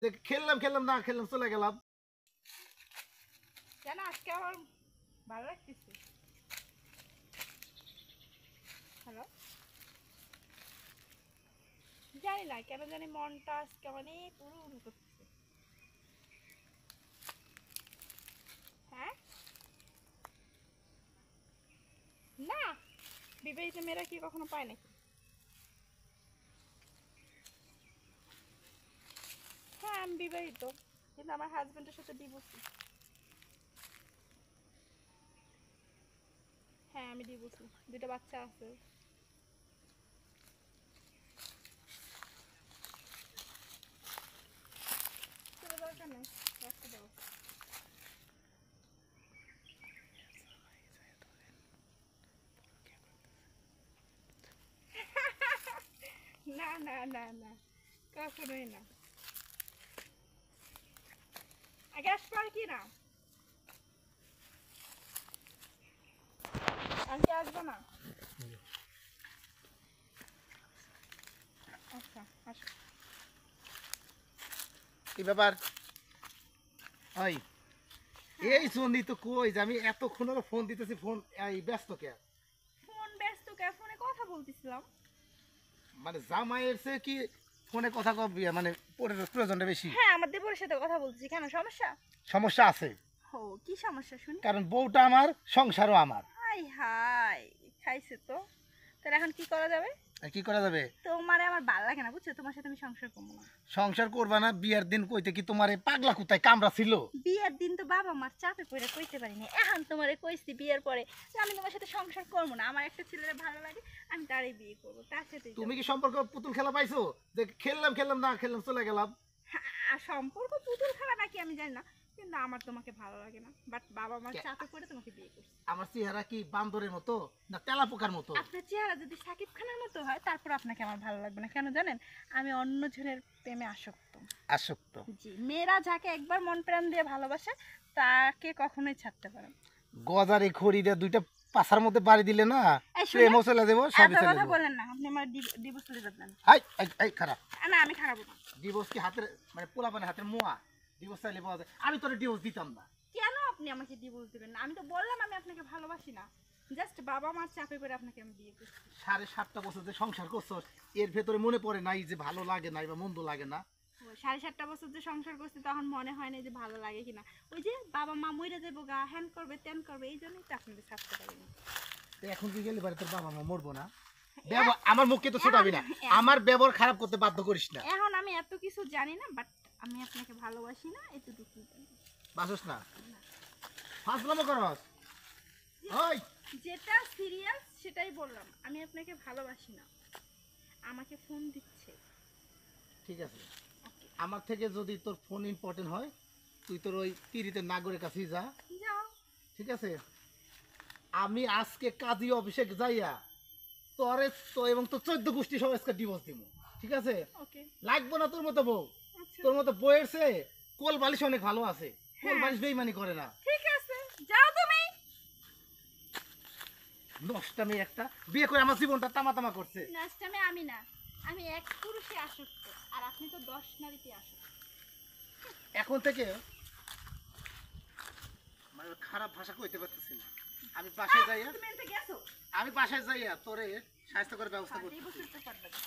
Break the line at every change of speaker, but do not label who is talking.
যে খেললাম খেললাম না খেললাম চলে গেলাম।
কেন আজকে আমার ভালো লাগতেছে? হ্যালো, জানি না কেন জানি মনটা আজকে অনেক উড়ু উড়ু করতেছে। হ্যাঁ, না, বিবাহিত মেয়েরা কি কখনো পায় নাকি? হ্যাঁ, আমি বিবাহিত, কিন্তু আমার হাজবেন্ডের সাথে ডিভোর্স। হ্যাঁ, আমি ডিভোর্সি, দুটো বাচ্চা আছে। চলে দরকার নেই, রাখতে দেবো। না না না না, কখনোই না। আগে আসবার কি না, আজকে আসবো না। আচ্ছা, আসো।
কি ব্যাপার? ওই এই সন্ধি তো কই যে আমি এতক্ষণ হলো ফোন দিতেছি, ফোন এই ব্যস্ত কে?
ফোন ব্যস্ত কে? ফোনে কথা বলতেছিলাম।
মানে জামাইয়ের সে কি ফোনে কথা কবি মানে প্রয়োজনটা বেশি?
হ্যাঁ, আমার দেবরের সাথে কথা বলতেছি, কেন সমস্যা?
সমস্যা আছে,
ও, কি সমস্যা শুনি?
কারণ বউটা আমার, সংসারও আমার।
হাই হাই, খাইছে তো। তাহলে এখন কি করা যাবে?
আর কি করা যাবে?
তোমারে আমার ভালো লাগে না, বুঝছো? তোমার সাথে আমি সংসার করবো না।
সংসার করবা না? বিয়ের দিন কইতে কি তোমার এই পাগলা কুত্তায় কামড়া ছিল?
বিয়ের দিন তো বাবা মার চাপে পড়ে কইতে পারিনি, এখন তোমারে কইছি বিয়ের পরে যে আমি তোমার সাথে সংসার করবো না, আমার একটা ছেলের ভালো লাগে, আমি তারই বিয়ে করবো, তার সাথেই
তুমি
যাবো।
কি সম্পর্ক পুতুল খেলা পাইছো যে খেললাম খেললাম না খেললাম চলে গেলাম?
আর সম্পর্ক পুতুল খেলা নাকি আমি জানি না, কিন্তু আমার তোমাকে ভালো লাগে না, বাট বাবা মার চাপে পড়ে তোমাকে বিয়ে করছি।
আমার চেহারা কি বান্দরের মতো না তেলা পোকার মতো?
আপনার চেহারা যদি সাকিব খানের মতো হয় তারপর আপনাকে আমার ভালো লাগবে না, কেন জানেন? আমি অন্য জনের প্রেমে আসক্ত।
আসক্ত?
জি, মেয়েরা যাকে একবার মন প্রাণ দিয়ে ভালোবাসে তাকে কখনোই ছাড়তে পারে না।
গজারে খড়ি দিয়ে দুইটা পাছার মধ্যে বাড়ি দিলে না
এই শুনুন,
প্রেমও চলে দেবো, সবই
এত
চলে
কথা
দেবো।
বলেন না, আপনি আমার ডিভোর্স দিতে দেন।
এই এই এই খারাপ।
না, আমি খারাপ না।
ডিভোর্স কি হাতের মানে পোলা মানে হাতের মোয়া? ডিভোর্স চাইলে পাওয়া যায়, আমি তোর ডিভোর্স দিতাম না।
কেন আপনি আমাকে ডিভোর্স দিবেন না? আমি তো বললাম আমি আপনাকে ভালোবাসি না, জাস্ট বাবা মার চাপে পড়ে আপনাকে আমি বিয়ে করছি।
7.5 বছর যে সংসার করছো এর ভেতরে মনে পড়ে নাই যে ভালো লাগে নাই বা মন্দ লাগে না?
7.5 বছর যে সংসার করছি তখন মনে হয় না যে ভালো লাগে কিনা। ওই যে বাবা মা মইরা যাবো গা, হ্যান করবে ত্যান করবে, এই জন্যই তো আপনাদের ছাড়তে পারিনি।
তো এখন কি গেলে বাড়ি তোর বাবা মা মরবো না? আমার মুখকে তো ছোটাবি না, আমার ব্যবহার খারাপ করতে বাধ্য করিস না।
এখন আমি এত কিছু জানি না, বাট আমি আপনাকে ভালোবাসি না, এতটুকু জানি।
বাসস না? ফাজলামো করস? ওই
যেটা সিরিয়াস সেটাই বললাম, আমি আপনাকে ভালোবাসি না। আমাকে ফোন দিচ্ছে।
ঠিক আছে, আমার থেকে যদি তোর ফোন ইম্পর্টেন্ট হয় তুই তোর ওই তিরিতের নাগরের কাছেই যা,
যাও।
ঠিক আছে? আমি আজকে কাজী অফিসে যাইয়া তোরে তো এবং তোর 14 গোষ্ঠী সব আজকে ডিভোর্স দিব, ঠিক আছে?
ওকে,
লাগবো না তোর মতো বউ।
আচ্ছা,
তোর মতো বউয়ের চেয়ে কোল বালিশ অনেক ভালো আছে। কোল
হ্যাঁ।
বালিশ বেইমানি করে না।
ঠিক আছে, যাও তুমি।
নষ্টামি একটা, বিয়ে করে আমার জীবনটা তামা তামা করছে।
নাচটামে আমি না, আমি এক পুরুষে আসক্ত, আর আপনি তো 10 নারীতে আসক্ত।
এখন থেকে মানে খারাপ ভাষা কইতে পারতেছি না। আমি বাসায় যাইয়া
তুমি এনতে গেছো?
আমি বাসায় যাইয়া তোরে স্বাস্থ্যকর ব্যবস্থা
এই
করতেছি।
বছর তো পারবে না।